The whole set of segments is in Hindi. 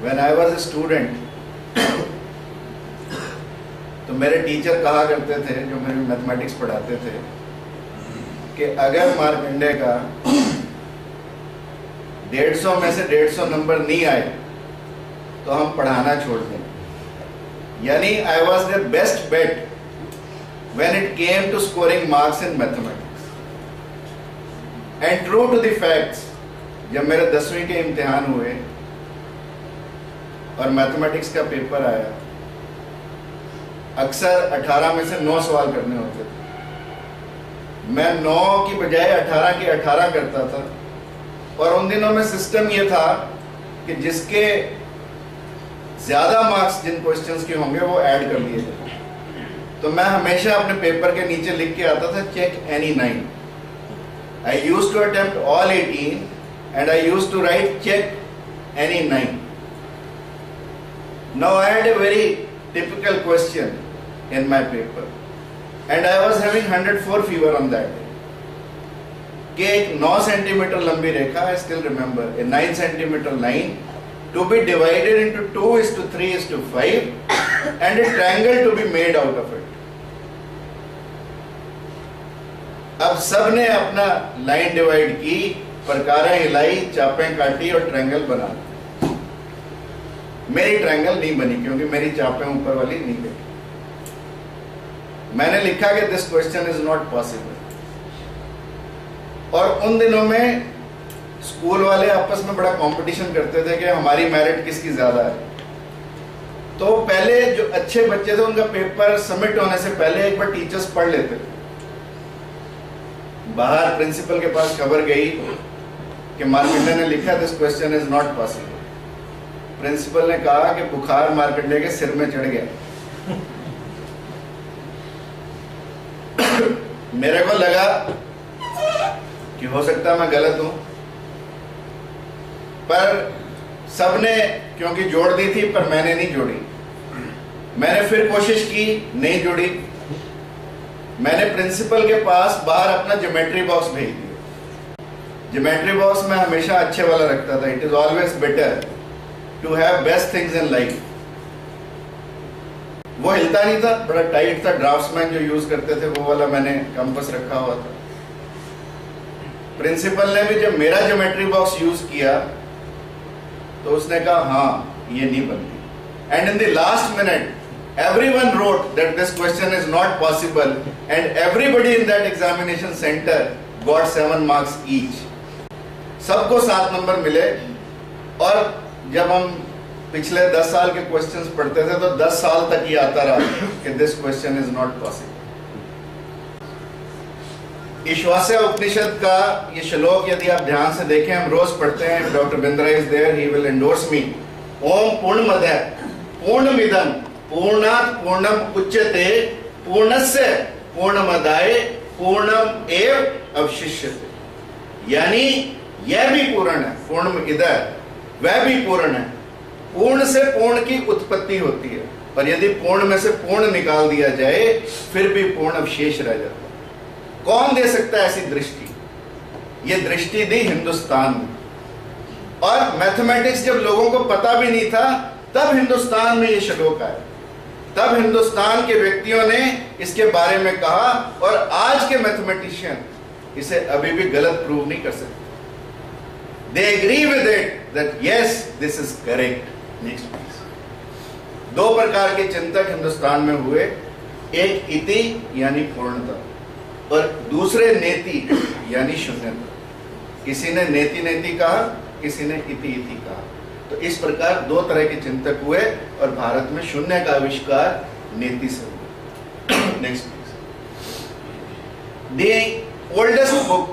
When I was a student, तो मेरे टीचर कहा करते थे, जो मेरे मैथमेटिक्स पढ़ाते थे, कि अगर मार्कंडे का 150 में से 150 नंबर नहीं आए तो हम पढ़ाना छोड़ दें। यानी I was the best bet when it came to scoring marks in mathematics. And true to the facts, जब मेरे 10वीं के इम्तिहान हुए और मैथमेटिक्स का पेपर आया, अक्सर 18 में से 9 सवाल करने होते थे। मैं 9 की बजाय 18 के 18 करता था। और उन दिनों में सिस्टम ये था कि जिसके ज्यादा मार्क्स जिन क्वेश्चंस के होंगे वो ऐड कर लिए थे। तो मैं हमेशा अपने पेपर के नीचे लिख के आता था, check any 9। I used to attempt all 18 and I used to write check any 9। Now I had a very typical question in my paper and I was having 104 fever on that day. कि एक 9 सेंटीमीटर लंबी रेखा, I still remember, a 9 centimeter line to be divided into 2:3:5 and a triangle to be made out of it. अब सबने अपना लाइन डिवाइड की, प्रकारें हिलाई, चापें काटी और ट्रायंगल बना। मेरी ट्रायंगल नहीं बनी क्योंकि मेरी चापें ऊपर वाली नहीं गई। मैंने लिखा कि this question is not possible. और उन दिनों में स्कूल वाले आपस में बड़ा कंपटीशन करते थे कि हमारी मेरिट किसकी ज्यादा है। तो पहले जो अच्छे बच्चे थे उनका पेपर सबमिट होने से पहले एक बार टीचर्स पढ़ लेते थे। बाहर प्रिंसिपल के पास खबर गई कि मार्कंडे ने लिखा this question is not possible. Principal ने कहा कि बुखार मार्कंडे के सिर में चढ़ गया। मेरे को लगा कि हो सकता मैं गलत हूं, पर सबने क्योंकि जोड़ दी थी पर मैंने नहीं जोड़ी। मैंने फिर कोशिश की, नहीं जोड़ी। मैंने प्रिंसिपल के पास बाहर अपना ज्योमेट्री बॉक्स भेज दिया। ज्योमेट्री बॉक्स में हमेशा अच्छे वाला रखता था। It is always better to have best things in life. वो हिलता नहीं था, बड़ा टाइट था, ड्राफ्ट्समैन जो यूज करते थे वो वाला मैंने कंपास रखा हुआ था। प्रिंसिपल ने भी जब मेरा ज्योमेट्री बॉक्स यूज किया तो उसने कहा हाँ ये नहीं बनती। And in the last minute everyone wrote that this question is not possible and everybody in that examination centre got 7 marks each. सबको 7 नंबर मिले। और जब हम पिछले 10 साल के क्वेश्चंस पढ़ते थे तो 10 साल तक ये आता रहा कि this question is not possible. Ishavasya Upanishad का ये श्लोक यदि आप ध्यान से देखें, हम रोज पढ़ते हैं। Doctor Bindra is there, he will endorse me. ओम पूर्णमदः पूर्णमिदं पूर्णात् पूर्णम उच्यते पूर्णस्य पूर्णमदाय पूर्णम एव अवशिष्यते। यानी यह भी पूर्ण है, पूर्णमिदः वह भी पूर्ण है। पूर्ण से पूर्ण की उत्पत्ति होती है, पर यदि पूर्ण में से पूर्ण निकाल दिया जाए फिर भी पूर्ण अवशेष रह जाता है। कौन दे सकता है ऐसी दृष्टि? ये दृष्टि दी हिंदुस्तान ने। और मैथमेटिक्स जब लोगों को पता भी नहीं था तब हिंदुस्तान में ये श्लोक आया। तब हिंदुस्तान के व्यक्तियों ने इसके बारे में कहा और आज के मैथमेटिशियन इसे अभी भी गलत प्रूव नहीं कर सकते। They agree with it that yes, this is correct. Next please. 2 प्रकार के चिंतक हिंदुस्तान में हुए, एक इति यानी पूर्णता और दूसरे नेति यानी शून्यता। किसी ने नेति नेति कहा, किसी ने इति इति कहा। तो इस प्रकार 2 तरह के चिंतक हुए और भारत में शून्य का आविष्कार नेति से हुआ। Next please. The oldest book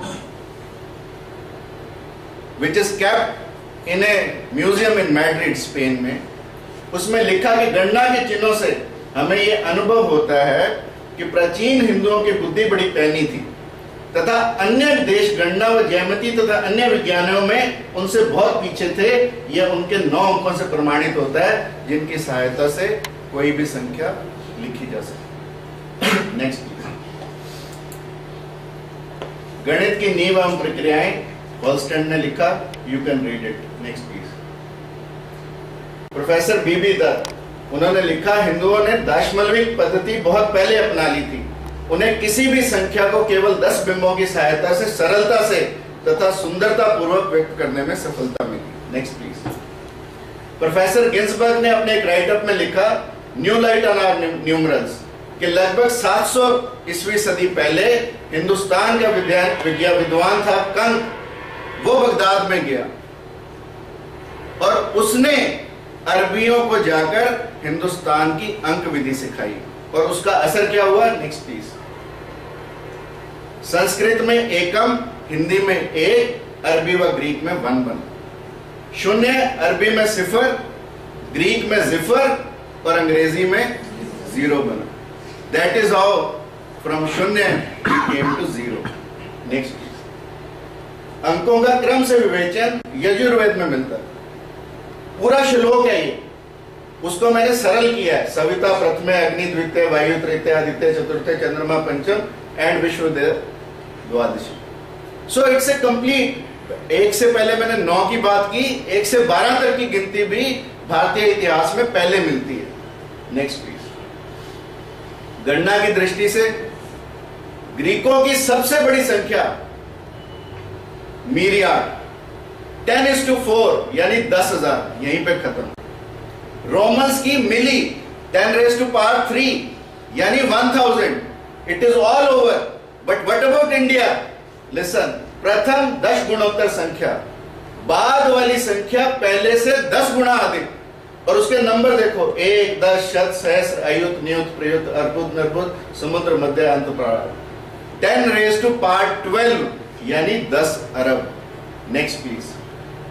which is kept in a museum in Madrid, Spain में, उसमें लिखा कि गणना के चिन्हों से हमें ये अनुभव होता है कि प्राचीन हिंदुओं की बुद्धि बड़ी पैनी थी तथा अन्य देश गणना व ज्यामिति तथा अन्य विज्ञानों में उनसे बहुत पीछे थे। यह उनके 9 अंकों से प्रमाणित होता है जिनकी सहायता से कोई भी संख्या लिखी जा सकती। Next please. गणित की नींव एवं प्रक्रियाएं हॉलस्टैंड ने लिखा, you can read it. Next please. Professor B B, Datta लिखा, हिंदुओं ने दाशमलविक पद्धति बहुत पहले अपना ली थी। उन्हें किसी भी संख्या को केवल 10 बिंबों की सहायता से सरलता से तथा सुंदरता पूर्वक व्यक्त करने में सफलता मिली। Next please. प्रोफेसर गिन्सबर्ग ने अपने एक राइटअप में लिखा, new light on our numerals, कि लगभग 700 ईस्वी सदी पहले हिंदुस्तान का विद्वान था कंक, वो बगदाद में गया और उसने अरबियों को जाकर हिंदुस्तान की अंक विधि सिखाई और उसका असर क्या हुआ? Next please. संस्कृत में एकम, हिंदी में एक, अरबी व ग्रीक में वन बना। शून्य अरबी में सिफर, ग्रीक में जिफर और अंग्रेजी में जीरो बना। दैट इज हाउ फ्रॉम शून्य came to zero. Next please. अंकों का क्रम से विवेचन यजुर्वेद में मिलता है। पूरा श्लोक है ये, उसको मैंने सरल किया है। सविता प्रथमे, अग्नि द्वितीय, वायु तृतीय, आदित्य चतुर्थ, चंद्रमा पंचम and Vishwadev Dwadashi. So it's a complete. एक से पहले मैंने 9 की बात की, 1 से 12 तक की गिनती भी भारतीय इतिहास में पहले मिलती है। Next please. गणना की दृष्टि से ग्रीकों की सबसे बड़ी संख्या मीरियाड, 10:4 यानी 10,000, यहीं पे खत्म। रोमन्स की मिली 10⁻³ यानी 1000। It is all over. But what about India? Listen, प्रथम 10 गुणोत्तर संख्या, बाद वाली संख्या पहले से 10 गुना अधिक। और उसके नंबर देखो, 1, 10, शत, सहस्र, अयुत, नियुत, प्रयुत, अर्बुद, निर्बुद, समुद्र, मध्य, अंतःप्राण। 10⁻12 यानी 10 अरब। Next please.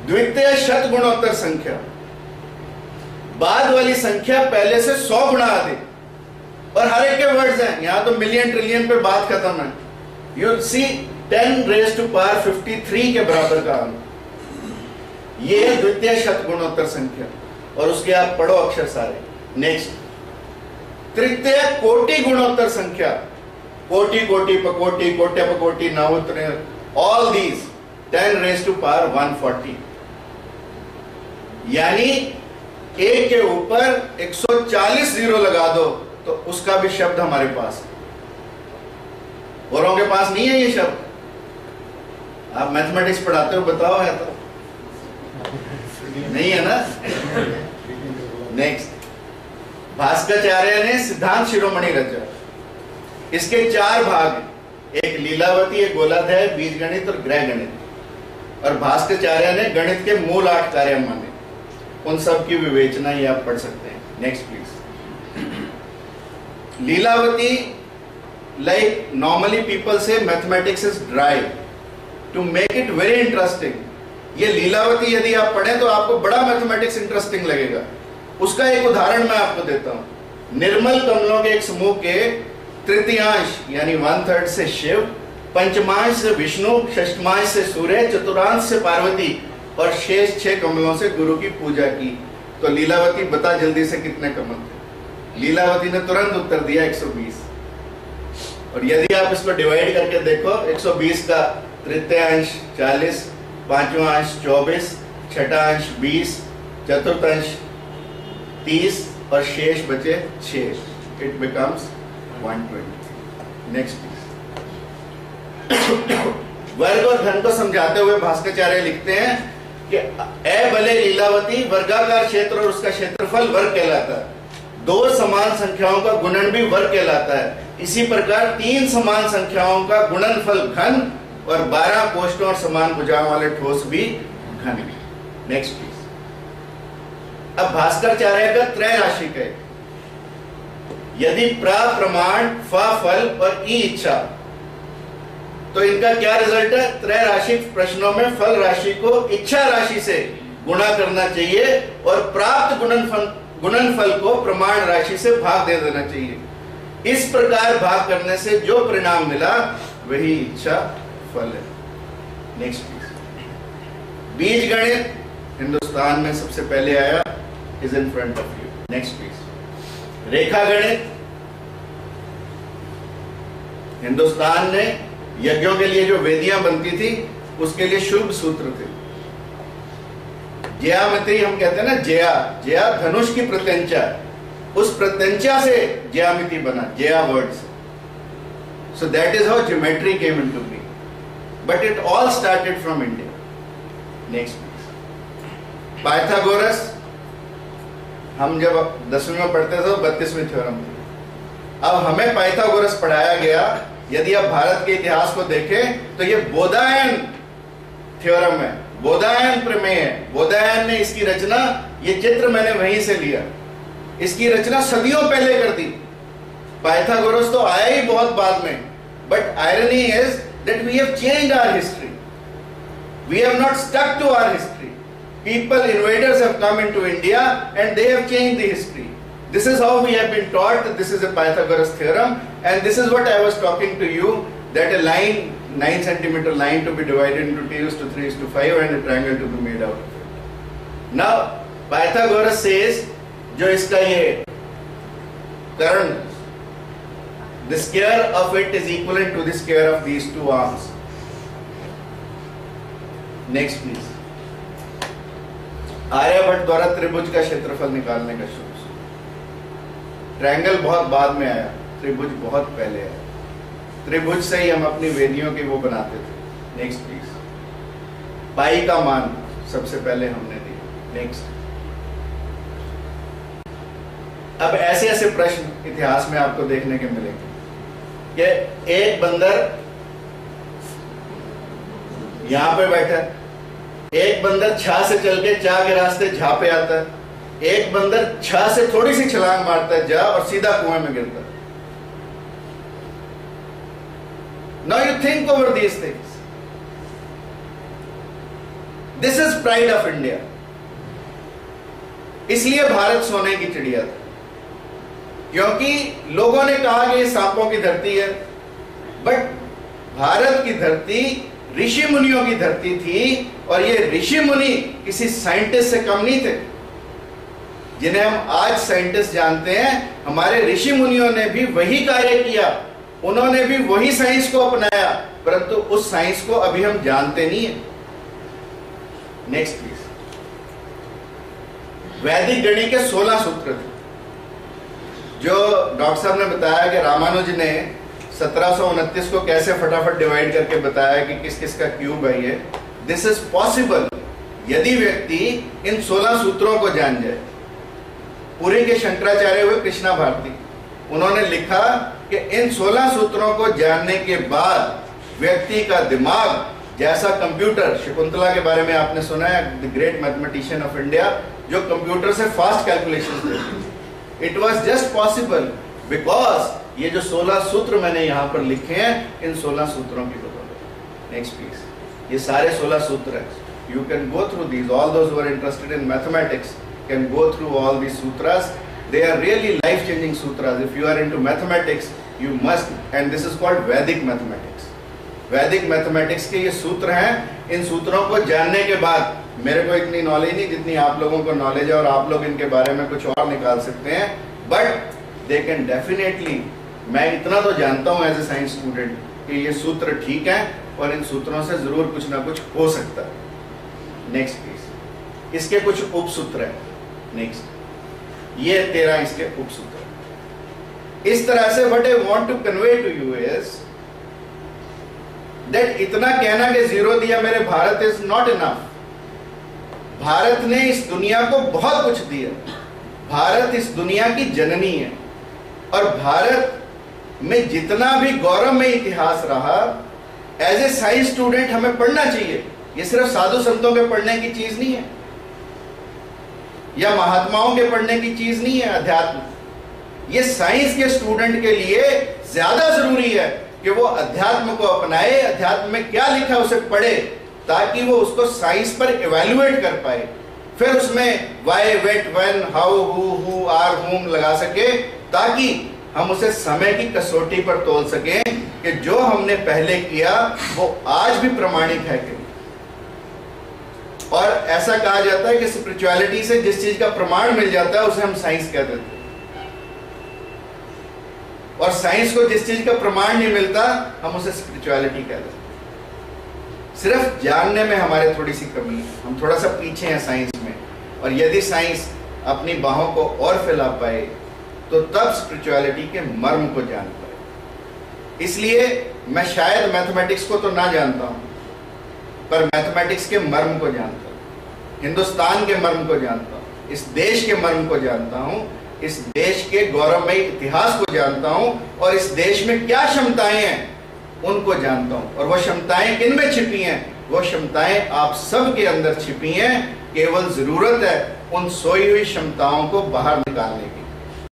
द्वितीय शत गुणोत्तर संख्या, बाद वाली संख्या पहले से 100 गुना अधिक। और हर एक के वर्ड्स हैं, यहां तो मिलियन ट्रिलियन पे बात खत्म है। यू विल सी 10⁻53 के बराबर का अंक, ये है द्वितीय शत गुणोत्तर संख्या। और उसके आप पढ़ो अक्षर सारे। नेक्स्ट। तृतीय कोटि गुणोत्तर संख्या, कोटि, कोटि, पकोटि, कोट्य, पकोटि, नाहुत्र, ऑल दीज 10⁻140 यानी 1 के ऊपर 140 जीरो लगा दो तो उसका भी शब्द हमारे पास है। औरों के पास नहीं है ये शब्द। आप मैथमेटिक्स पढ़ाते हो, बताओ है तो नहीं है ना? नेक्स्ट। भास्कराचार्य ने सिद्धांत शिरोमणि रचा। इसके 4 भाग हैं, एक लीलावती, एक गोलाध्याय, बीजगणित और ग्रह गणित। और भास्कराचार्य ने गणित के मूल 8 कार्य माने। उन सब की विवेचना ये आप पढ़ सकते हैं। Next please. Lilavati, like normally people से mathematics is dry, to make it very interesting. ये लीलावती यदि आप पढ़ें तो आपको बड़ा मैथमेटिक्स इंटरेस्टिंग लगेगा। उसका एक उदाहरण मैं आपको देता हूं। निर्मल कमलों के एक समूह के तृतीयांश यानी 1/3 से शिव, पंचमांश से विष्णु, षष्ठमांश से सूर्य, चतुर्थांश से पार्वती और शेष 6 कमलों से गुरु की पूजा की। तो लीलावती बता जल्दी से कितने कमल थे? लीलावती ने तुरंत उत्तर दिया 120। और यदि आप इसको डिवाइड करके देखो, 120 का तृतीयांश 40, पांचवा अंश 24, छठा अंश 20, चतुर्थांश 30 और शेष बचे 6। It becomes 120। नेक्स्ट। वर्ग और घन को समझाते हुए भास्कराचार्य लिखते हैं कि ए भले लीलावती, वर्गाकार क्षेत्र और उसका क्षेत्रफल वर्ग कहलाता है। 2 समान संख्याओं का गुणन भी वर्ग कहलाता है। इसी प्रकार 3 समान संख्याओं का गुणनफल घन और 12 कोष्ठों और समान भुजाओं वाले ठोस भी घन। Next please. अब भास्कराचार्य का त्रय राशि का यदि प्रा प्रमाण, फा फल और ई इच्छा, तो इनका क्या रिजल्ट है? त्रय राशि प्रश्नों में फल राशि को इच्छा राशि से गुणा करना चाहिए और प्राप्त गुणनफल को प्रमाण राशि से भाग दे देना चाहिए। इस प्रकार भाग करने से जो परिणाम मिला वही इच्छा फल है। Next please. बीज गणित हिंदुस्तान में सबसे पहले आया, is in front of you. Next please. रेखा गणित हिंदुस्तान ने यज्ञों के लिए जो वेदियां बनती थी उसके लिए शुभ सूत्र थे। ज्यामिति हम कहते हैं ना, जया धनुष की प्रत्यंचा, उस प्रत्यंचा से ज्यामिति बना, जया वर्ड से। So that is how geometry came into be, but it all started from India. Next please. Pythagoras, हम जब 10वीं में पढ़ते थे तो 32वीं थ्योरम थी। अब हमें पाइथागोरस पढ़ाया गया, यदि आप भारत के इतिहास को देखें तो ये बोधायन थ्योरम है, बोधायन प्रमेय है। बोधायन ने इसकी रचना, ये चित्र मैंने वहीं से लिया, इसकी रचना सदियों पहले कर दी। पाइथागोरस तो आया ही बहुत बाद में, but irony is that we have changed our history, we have not stuck to our history. People, invaders have come into India and they have changed the history. This is how we have been taught that this is a Pythagoras theorem, and this is what I was talking to you, that a line, 9 centimeter line to be divided into t⁵3:5 and a triangle to be made out of it. Now, Pythagoras says, जो इसका ये कर्ण, the square of it is equivalent to the square of these two arms. Next please. Aryabhata द्वारा त्रिभुज का क्षेत्रफल निकालने का शुरू। ट्रायंगल बहुत बाद में आया, त्रिभुज बहुत पहले आया। त्रिभुज से ही हम अपनी वेदियों की वो बनाते थे। Next please. पाई का मान सबसे पहले हमने दिया। नेक्स्ट। अब ऐसे ऐसे प्रश्न इतिहास में आपको देखने के मिलेंगे कि एक बंदर यहां पे बैठा, एक बंदर छा से चल के चा के रास्ते झा पे आता है, एक बंदर छा से थोड़ी सी छलांग मारता है जा और सीधा कुएं में गिरता है। Now you think over these things. This is pride of India. इसलिए भारत सोने की चिड़िया था, क्योंकि लोगों ने कहा कि ये सांपों की धरती है, बट भारत की धरती ऋषि मुनियों की धरती थी, और ये ऋषि मुनि किसी साइंटिस्ट से कम नहीं थे। जिन्हें हम आज साइंटिस्ट जानते हैं, हमारे ऋषि मुनियों ने भी वही कार्य किया, उन्होंने भी वही साइंस को अपनाया, परंतु उस साइंस को अभी हम जानते नहीं है। Next please. वैदिक गणित के 16 सूत्र थे, जो डॉक्टर साहब ने बताया कि रामानुज ने 1729 को कैसे फटाफट डिवाइड करके बताया कि किस किस का क्यूब है ये। दिस इज पॉसिबल यदि व्यक्ति इन 16 सूत्रों को जान जाए। पुरी के शंकराचार्य हुए कृष्णा भारती, उन्होंने लिखा कि इन 16 सूत्रों को जानने के बाद व्यक्ति का दिमाग जैसा कंप्यूटर, शकुंतला के बारे में आपने सुना है, the great mathematician of India, जो कंप्यूटर से फास्ट कैलकुलेशंस देती थी। It was just possible because ये जो 16 सूत्र मैंने यहां पर लिखे हैं, इन 16 सूत्रों की बदौलत। Next please. ये सारे 16 सूत्र हैं। You can go through these. All those who are interested in mathematics can go through all these sutras. They are really life-changing sutras. If you are into mathematics, you must. And this is called Vedic mathematics. Vedic mathematics के ये सूत्र हैं। इन सूत्रों को जानने के बाद मेरे को इतनी नॉलेज नहीं जितनी आप लोगों को नॉलेज है, और आप लोग इनके बारे में कुछ और निकाल सकते हैं। But they can definitely, मैं इतना तो जानता हूँ एज ए साइंस स्टूडेंट कि ये सूत्र ठीक है, और इन सूत्रों से जरूर कुछ ना कुछ हो सकता है। Next please. इसके कुछ उपसूत्र हैं। नेक्स्ट। ये 13 इसके उपसूत्र। इस तरह से what I want to convey to you is that इतना कहना कि 0 दिया मेरे Bharat is not enough. Bharat ने इस दुनिया को बहुत कुछ दिया। भारत इस दुनिया की जननी है, और भारत में जितना भी गौरवमय इतिहास रहा, एज ए साइंस स्टूडेंट हमें पढ़ना चाहिए। ये सिर्फ साधु संतों के पढ़ने की चीज नहीं है, या महात्माओं के पढ़ने की चीज नहीं है अध्यात्म। ये साइंस के स्टूडेंट के लिए ज्यादा जरूरी है कि वो अध्यात्म को अपनाए, अध्यात्म में क्या लिखा है उसे पढ़े, ताकि वो उसको साइंस पर इवैल्यूएट कर पाए, फिर उसमें why, what, when, how, who, are, whom लगा सके, ताकि हम उसे समय की कसौटी पर तोल सकें कि जो हमने पहले किया वो आज भी प्रमाणिक है कि। और ऐसा कहा जाता है कि स्पिरिचुअलिटी से जिस चीज का प्रमाण मिल जाता है उसे हम साइंस कह देते हैं, और साइंस को जिस चीज का प्रमाण नहीं मिलता हम उसे स्पिरिचुअलिटी कह देते हैं। सिर्फ जानने में हमारे थोड़ी सी कमी है, हम थोड़ा सा पीछे हैं साइंस में। और यदि साइंस अपनी बाहों को और फैला पाए तो तब स्पिरिचुअलिटी के मर्म को जान पाए। इसलिए मैं शायद मैथमेटिक्स को तो ना जानता हूं, पर मैथमेटिक्स के मर्म को जानता हूं, हिंदुस्तान के मर्म को जानता हूं, इस देश के मर्म को जानता हूं, इस देश के गौरवमयी इतिहास को जानता हूं, और इस देश में क्या क्षमताएं हैं उनको जानता हूं। और वो क्षमताएं किन में छिपी हैं? वो क्षमताएं आप सब के अंदर छिपी हैं। केवल जरूरत है उन सोई हुई क्षमताओं को बाहर निकालने की।